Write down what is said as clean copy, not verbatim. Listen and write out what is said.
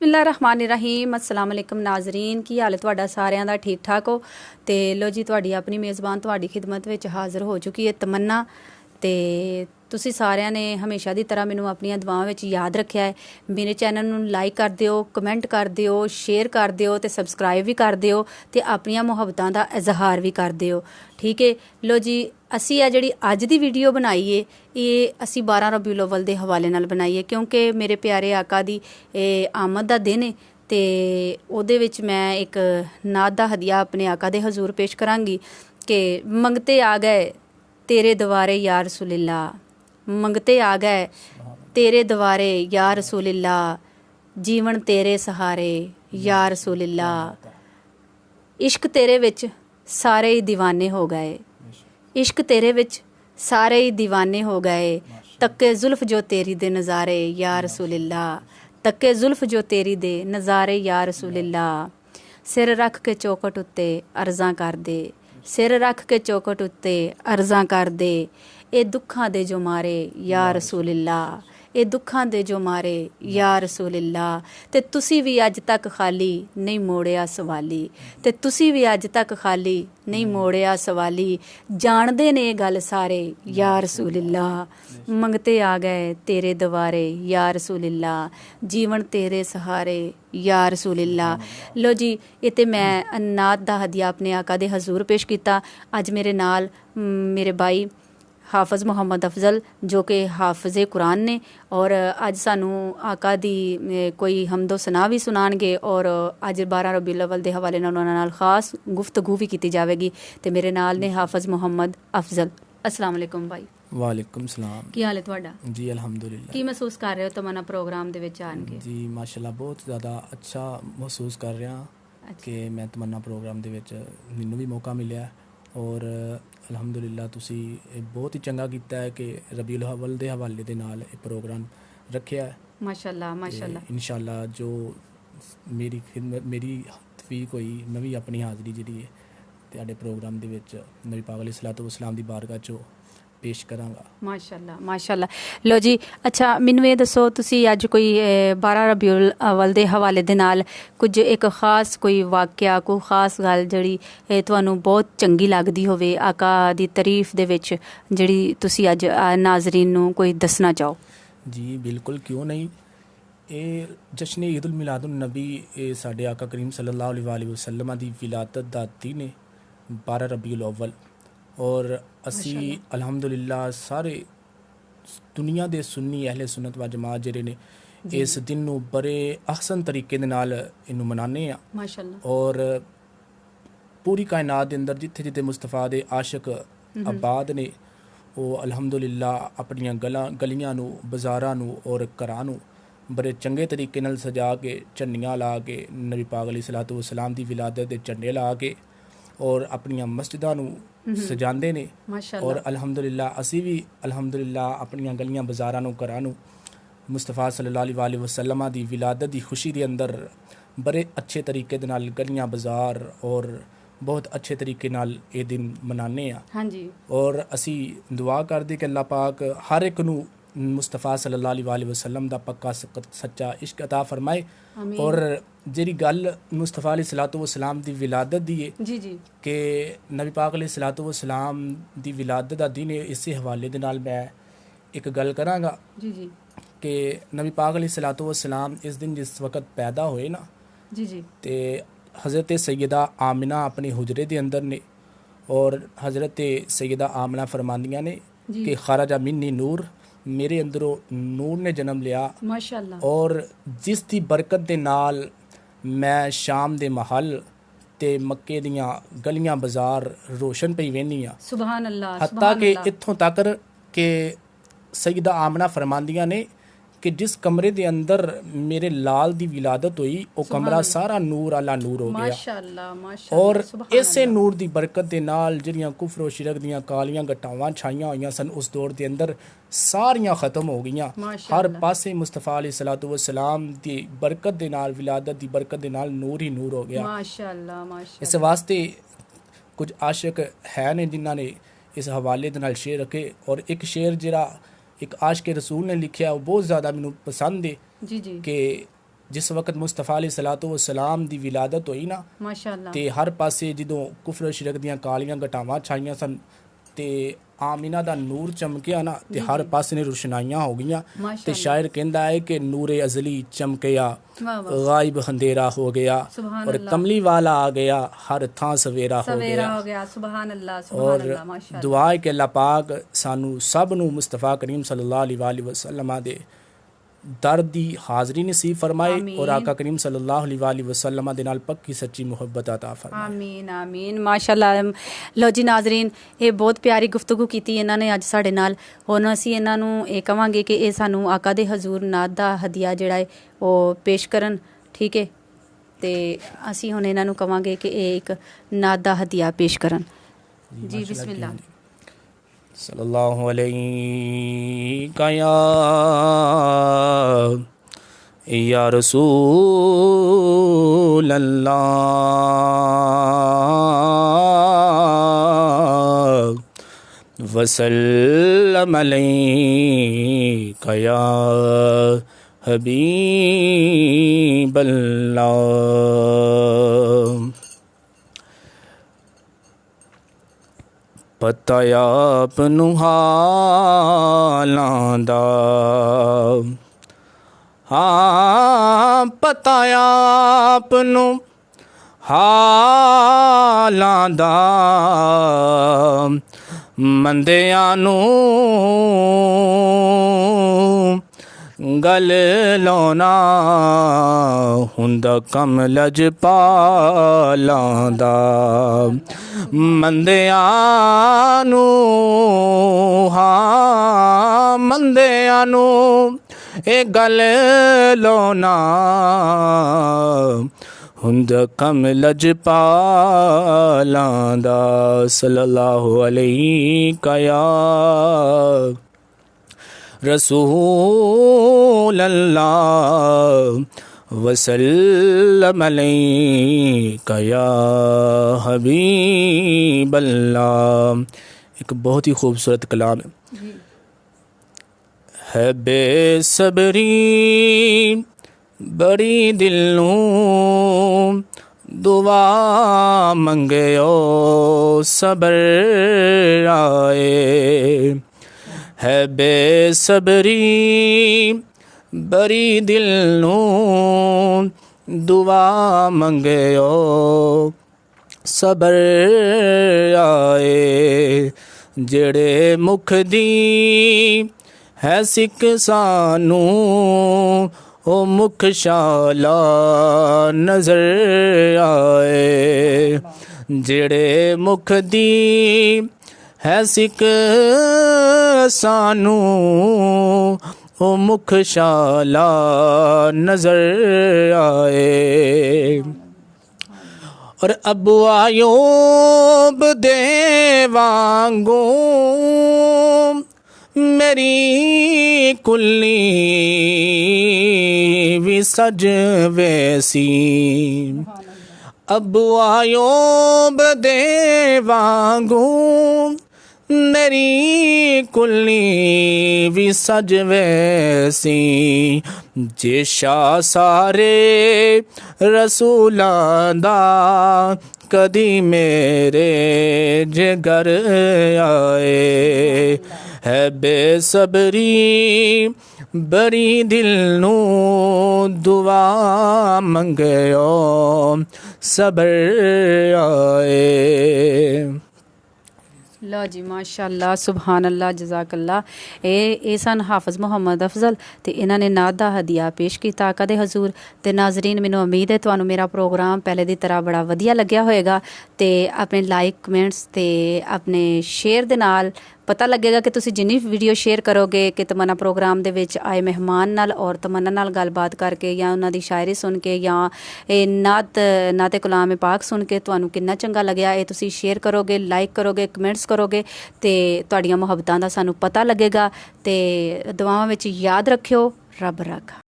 ਬਿਸਮਿल्लाहिर्रहमानिर्रहीम अस्सलाम वालेकुम नाज़रीन ਕੀ ਹਾਲ ਹੈ ਤੁਹਾਡਾ ਸਾਰਿਆਂ ਦਾ ਠੀਕ ਠਾਕ ਹੋ ਤੇ ਲੋ ਜੀ ਤੁਹਾਡੀ ਆਪਣੀ ਮੇਜ਼ਬਾਨ ਤੁਹਾਡੀ ਖਿਦਮਤ ਵਿੱਚ ਹਾਜ਼ਰ ਹੋ ਚੁੱਕੀ ਹੈ ਤਮੰਨਾ ਤੇ ਤੁਸੀਂ ਸਾਰਿਆਂ ਨੇ ਹਮੇਸ਼ਾ ਦੀ ਤਰ੍ਹਾਂ ਮੈਨੂੰ ਆਪਣੀਆਂ ਦੁਆਵਾਂ ਵਿੱਚ ਯਾਦ ਰੱਖਿਆ ਹੈ। ਮੇਰੇ ਚੈਨਲ ਨੂੰ ਲਾਈਕ ਕਰ ਦਿਓ, ਕਮੈਂਟ ਕਰ ਦਿਓ, ਸ਼ੇਅਰ ਕਰ ਦਿਓ ਤੇ ਸਬਸਕ੍ਰਾਈਬ ਵੀ ਕਰ ਦਿਓ ਤੇ ਆਪਣੀਆਂ ਮੁਹੱਬਤਾਂ ਦਾ ਇਜ਼ਹਾਰ ਵੀ ਕਰ ਦਿਓ। ਠੀਕ ਹੈ, ਲੋ ਜੀ ਅਸੀਂ ਇਹ ਜਿਹੜੀ ਅੱਜ ਦੀ ਵੀਡੀਓ ਬਣਾਈ ਹੈ ਇਹ ਅਸੀਂ 12 ਰਬੀਉਲ ਅਵਲ ਦੇ ਹਵਾਲੇ ਨਾਲ ਬਣਾਈ ਹੈ ਕਿਉਂਕਿ ਮੇਰੇ ਪਿਆਰੇ ਆਕਾ ਦੀ ਆਮਦ ਦਾ ਦਿਨ ਹੈ ਤੇ ਉਹਦੇ ਵਿੱਚ ਮੈਂ ਇੱਕ ਨਾਤ ਦਾ ਹਦੀਆ ਆਪਣੇ ਆਕਾ ਦੇ ਹਜ਼ੂਰ ਪੇਸ਼ ਕਰਾਂਗੀ ਕਿ ਮੰਗਤੇ ਆ ਗਏ तेरे दवारे या रसूलिल्ला, मंगते आ गए तेरे दवारे या रसूलिल्ला, जीवन तेरे सहारे या रसूलिल्ला। इश्क तेरे विच सारे ही दीवाने हो गए, इश्क तेरे विच सारे ही दीवाने हो गए। तक्के जुल्फ जो तेरी दे नज़ारे या रसूलिल्ला, तक्के जुल्फ जो तेरी दे नज़ारे या रसूलिल्ला। सिर रख के चौखट उत्ते अर्ज़ां कर दे, सिर रख के चौखट उत्ते अर्ज़ां कर दे। ये दुखां दे जो मारे या रसूलिल्ला, ये दुखां दे जो मारे या रसूलिल्ला। ते तुसी भी अज तक खाली नहीं मोड़िया सवाली, ते तुसी भी अज तक खाली नहीं मोड़िया सवाली। जानदे ने गल सारे या रसूलिल्ला, मंगते आ गए तेरे दवारे या रसूलिल्ला, जीवन तेरे सहारे या रसूलिल्ला। लो जी इते मैं नात दा हदिया अपने आका दे हजूर पेश किया। अज मेरे नाल मेरे भाई हाफिज़ मुहम्मद अफजल जो कि हाफिज़े कुरान ने और अज सानू आका दी कोई हमदो सना भी सुनानगे और अज 12 रबीउल अव्वल दे हवाले नाल उन्हां नाल खास गुफ्तगू भी की जाएगी। तो मेरे नाल ने हाफिज़ मुहम्मद अफजल। अस्सलाम वालेकुम भाई। वालेकुम सलाम। की हाल है तुहाडा? जी अल्हम्दुलिल्लाह। की महसूस कर रहे हो तमन्ना प्रोग्राम दे विच आन के? जी माशाल्लाह बहुत ज़्यादा अच्छा महसूस कर रहा कि मैं तमन्ना प्रोग्राम दे विच मैनूं भी मौका मिलिया और अल्हम्दुलिल्लाह तुसी बहुत ही चंगा कीता है कि रबीउल अव्वल दे हवाले दे नाल ये प्रोग्राम रखिया है। माशाल्लाह माशाल्लाह। इंशाल्लाह जो मेरी खिदमत मेरी तौफीक होई मैं भी अपनी हाज़री जिहड़ी है तुहाडे प्रोग्राम दे विच नबी पाक अलैहिस्सलातु वस्सलाम दी बारगाह चो पेश करांगा। माशाल्लाह माशाल्लाह। लो जी अच्छा मैनूं ये दसो तुसी अज कोई 12 रबीउल अव्वल दे हवाले दे नाल कुछ एक खास कोई वाक़या कोई खास गल जिहड़ी तुहानूं बहुत चंगी लगदी होवे आका दी तारीफ दे विच जिहड़ी तुसी अज नाज़रीन नूं कोई दसना चाहो? जी बिल्कुल क्यों नहीं। ये जश्न ईद उल मिलादुन नबी साडे आका करीम सल्लल्लाहु अलैहि वसल्लम दी विलादत दा दिन है 12 रबीउल अव्वल और असी अल्हम्दुलिल्लाह सारे दुनिया दे सुन्नी अहले सुन्नत व जमात जिहड़े ने इस दिन नूं बड़े अहसन तरीके दे नाल इनू मनाने आ माशाल्लाह। और पूरी कायनात दे अंदर जिथे जिथे मुस्तफा दे आशिक आबाद ने वो अल्हम्दुलिल्लाह अपनियां गलियां नूं बाज़ारां नूं और घरां नूं बड़े चंगे तरीके नाल सजा के झंडियां ला के नबी पाक अलैहिस्सलातु वस्सलाम दी विलादत दे झंडे ला के और अपनियां मस्जिदां नूं सजांदे ने और अल्हम्दुलिल्लाह असी भी अल्हम्दुलिल्लाह अपनियां गलियां बाज़ारां नूं घरां नूं मुस्तफा सल्लल्लाहु अलैहि वसल्लम दी विलादत दी खुशी दे अंदर बड़े अच्छे तरीके दे नाल गलियां बाज़ार और बहुत अच्छे तरीके नाल ये दिन मनाने आ। हाँ जी। और असी दुआ करदे कि अल्लाह पाक हर एक नूं मुस्तफा सल्लल्लाहु अलैहि वसल्लम दा पक्का सच्चा इश्क अता फरमाए और जेरी गल मुस्तफा अलैहिस्सलातु वस्सलाम दी विलादत दी है जी जी कि नबी पाक अलैहिस्सलातु वस्सलाम दी विलादत दा दिन है इस हवाले दे नाल मैं एक गल करांगा जी जी कि नबी पाक अलैहिस्सलातु वस्सलाम इस दिन जिस वक्त पैदा होए ना जी जी ते हज़रत सैयदा आमिना अपने हुजरे दे अंदर ने और हज़रत सैयदा आमिना फरमांदियां ने कि खराजा मिन्नी नूर मेरे अंदरों नूर ने जन्म लिया माशाल्लाह और जिस दी बरकत दे नाल मैं शाम दे महल ते मक्के दियां गलियां बाज़ार रोशन पई वेनी आ। सुभान अल्लाह हत्ता कि इत्थों तक कि सैयदा आमना फरमांदियां ने कि जिस कमरे दे अंदर मेरे लाल दी विलादत हुई वो कमरा सारा नूर आला नूर हो गया माशाल्लाह माशाल्लाह। और इसे नूर दी बरकत दे नाल जिहड़ियां कुफर और शिरक दियां कालियां गटावां छाइयां होईयां सन उस दौर दे अंदर सारियां खत्म हो गईयां। हर पासे मुस्तफा अलैहिस्सलातु वस्सलाम दी बरकत दे नाल विलादत दी बरकत दे नाल नूर ही नूर हो गया माशाल्लाह माशाल्लाह। इस वास्ते कुछ आशिक है ने जिन्हां ने इस हवाले दे नाल शेर रखे और एक शेर जिहड़ा एक आशिक रसूल ने लिखिया वो बहुत ज़्यादा मैनूं पसंद है जी जी कि ਜਿਸ ਵਕਤ ਮੁਸਤਫਾ ਅਲੈਹਿ ਸਲਾਤੁ ਵਸਲਾਮ ਦੀ ਵਿਲਾਦਤ ਹੋਈ ਨਾ, ਮਾਸ਼ਾਅੱਲਾ। ਤੇ ਹਰ ਪਾਸੇ ਜਦੋਂ ਕੁਫਰ ਸ਼ਿਰਕ ਦੀਆਂ ਕਾਲੀਆਂ ਘਟਾਵਾਂ ਛਾਈਆਂ ਸਨ ਤੇ ਆਮੀਨਾ ਦਾ ਨੂਰ ਚਮਕਿਆ ਨਾ, ਤੇ ਹਰ ਪਾਸੇ ਨੇ ਰੋਸ਼ਨਾਈਆਂ ਹੋ ਗਈਆਂ। ਤੇ ਮਾਸ਼ਾਅੱਲਾ। ਸ਼ਾਇਰ ਕਹਿੰਦਾ ਹੈ ਕਿ ਨੂਰੇ ਅਜ਼ਲੀ ਚਮਕਿਆ, ਵਾਹ ਵਾਹ, ਗਾਇਬ ਅੰਧੇਰਾ ਹੋ ਗਿਆ, ਸੁਭਾਨ ਔਰ ਅੱਲਾਹ, ਕਮਲੀ ਵਾਲਾ ਆ ਗਿਆ, ਹਰ ਥਾਂ ਸਵੇਰਾ ਹੋ ਸਵੇਰਾ ਗਿਆ। ਹੋ ਗਿਆ। ਸੁਭਾਨ ਅੱਲਾਹ, ਸੁਭਾਨ ਔਰ ਅੱਲਾਹ, ਮਾਸ਼ਾਅੱਲਾ। ਦੁਆ ਹੈ ਕਿ ਅੱਲਾਹ ਪਾਕ ਸਾਨੂੰ ਸਭ ਨੂੰ ਮੁਸਤਫਾ ਕਰੀਮ ਸੱਲੱਲਾਹੁ ਅਲੈਹਿ ਵਸੱਲਮ ਦੇ ਦਰ ਦੀ ਹਾਜ਼ਰੀ ਨਸੀਬ ਫਰਮਾਏ, ਆਮੀਨ। ਔਰ ਆਕਾ ਕਰੀਮ ਸੱਲੱਲਾਹੁ ਅਲੈਹਿ ਵਸੱਲਮ ਦੇ ਨਾਲ ਪੱਕੀ ਸੱਚੀ ਮੁਹੱਬਤ عطا ਫਰਮਾਏ। ਆਮੀਨ ਆਮੀਨ, ਮਾਸ਼ਾਅੱਲਾ। ਲੋ ਜੀ ਨਾਜ਼ਰੀਨ, ਇਹ ਬਹੁਤ ਪਿਆਰੀ ਗੁਫ਼ਤਗੂ ਕੀਤੀ ਇਹਨਾਂ ਨੇ ਅੱਜ ਸਾਡੇ ਨਾਲ। ਹੁਣ ਅਸੀਂ ਇਹਨਾਂ ਨੂੰ ਇਹ ਕਵਾਂਗੇ ਕਿ ਇਹ ਸਾਨੂੰ ਆਕਾ ਦੇ ਹਜ਼ੂਰ ਨਾਤ ਦਾ ਹਦੀਆ ਜਿਹੜਾ ਹੈ ਉਹ ਪੇਸ਼ ਕਰਨ, ਠੀਕ ਹੈ। ਤੇ ਅਸੀਂ ਹੁਣ ਇਹਨਾਂ ਨੂੰ ਕਵਾਂਗੇ ਕਿ ਇਹ ਇੱਕ ਨਾਤ ਦਾ ਹਦੀਆ ਪੇਸ਼ ਕਰਨ। ਜੀ ਬਿਸਮਿल्लाह। सल्लल्लाहु अलैहि या रसूल अल्लाह वसल्लम अलैका या हबीब अल्लाह। ਪਤਾ ਆਪ ਨੂੰ ਹਾਲਾਂ ਦਾ, ਹਾਂ ਪਤਾ ਆਪ ਨੂੰ ਹਾਲਾਂ ਦਾ, ਮੰਦਿਆਂ ਨੂੰ ਗਲ ਲਾਉਣਾ ਹੁੰਦਾ ਕੰਮ ਲਜਪਾਲਾਂ ਦਾ। ਮੰਦਿਆਂ ਨੂੰ, ਹਾਂ ਮੰਦਿਆਂ ਨੂੰ ਇਹ ਗੱਲ ਲਾਉਣਾ ਹੁੰਦਾ ਕੰਮ ਲਜਪਾਲਾਂ ਦਾ। ਸੱਲੱਲਾਹੁ ਅਲੈਹਿ ਯਾ रसूल अल्लाह वसल्लम अलैका या हबीब अल्लाह। एक बहुत ही खूबसूरत कलाम है बेसब्री बड़ी दिल नूं दुआ मंगयो सबर आए, है बेसब्री बड़ी दिल नूं दुआ मंगयो सबर आए। जेड़े मुख दी है सिक सानू ओ मुख शाला नजर आए। जेड़े मुख दी है सिक सानू ओ मुख शाला नजर आए। और अबू आयूब दे वांगू मेरी कुल्ली भी सज वैसी। अबू आयूब दे वांगू मेरी कुल्ली भी सज वैसी। जे शाह सारे रसूलां दा कदी मेरे जिगर आए। है बेसब्री बड़ी दिल नू दुआ मंगयो सबर आए। ਲਓ ਜੀ ਮਾਸ਼ਾਅੱਲਾ, ਸੁਭਾਨ ਅੱਲਾ, ਜਜ਼ਾਕੱਲਾ। ਇਹ ਸਨ ਹਾਫਿਜ਼ ਮੁਹੰਮਦ ਅਫਜ਼ਲ ਤੇ ਇਹਨਾਂ ਨੇ ਨਾਤ ਦਾ ਹਦੀਆ ਪੇਸ਼ ਕੀਤਾ ਆਕਾ ਦੇ ਹਜ਼ੂਰ। ਤੇ ਨਾਜ਼ਰੀਨ, ਮੈਨੂੰ ਉਮੀਦ ਹੈ ਤੁਹਾਨੂੰ ਮੇਰਾ ਪ੍ਰੋਗਰਾਮ ਪਹਿਲੇ ਦੀ ਤਰ੍ਹਾਂ ਬੜਾ ਵਧੀਆ ਲੱਗਿਆ ਹੋਏਗਾ। ਤੇ ਆਪਣੇ ਲਾਈਕ, ਕਮੈਂਟਸ ਤੇ ਆਪਣੇ ਸ਼ੇਅਰ ਦੇ ਨਾਲ ਪਤਾ ਲੱਗੇਗਾ ਕਿ ਤੁਸੀਂ ਜਿੰਨੀ ਵੀਡੀਓ ਸ਼ੇਅਰ ਕਰੋਗੇ ਕਿ ਤਮੰਨਾ ਪ੍ਰੋਗਰਾਮ ਦੇ ਵਿੱਚ ਆਏ ਮਹਿਮਾਨ ਨਾਲ ਔਰ ਤਮੰਨਾ ਨਾਲ ਗੱਲਬਾਤ ਕਰਕੇ ਜਾਂ ਉਹਨਾਂ ਦੀ ਸ਼ਾਇਰੀ ਸੁਣ ਕੇ ਜਾਂ ਇਹ ਨਾਤੇ ਕਲਾਮ ਪਾਕ ਸੁਣ ਕੇ ਤੁਹਾਨੂੰ ਕਿੰਨਾ ਚੰਗਾ ਲੱਗਿਆ, ਇਹ ਤੁਸੀਂ ਸ਼ੇਅਰ ਕਰੋਗੇ, ਲਾਈਕ ਕਰੋਗੇ, ਕਮੈਂਟਸ ਕਰੋਗੇ ਤੇ ਤੁਹਾਡੀਆਂ ਮੁਹੱਬਤਾਂ ਦਾ ਸਾਨੂੰ ਪਤਾ ਲੱਗੇਗਾ। ਤੇ ਦੁਆਵਾਂ ਵਿੱਚ ਯਾਦ ਰੱਖਿਓ। ਰੱਬ ਰਾਖਾ।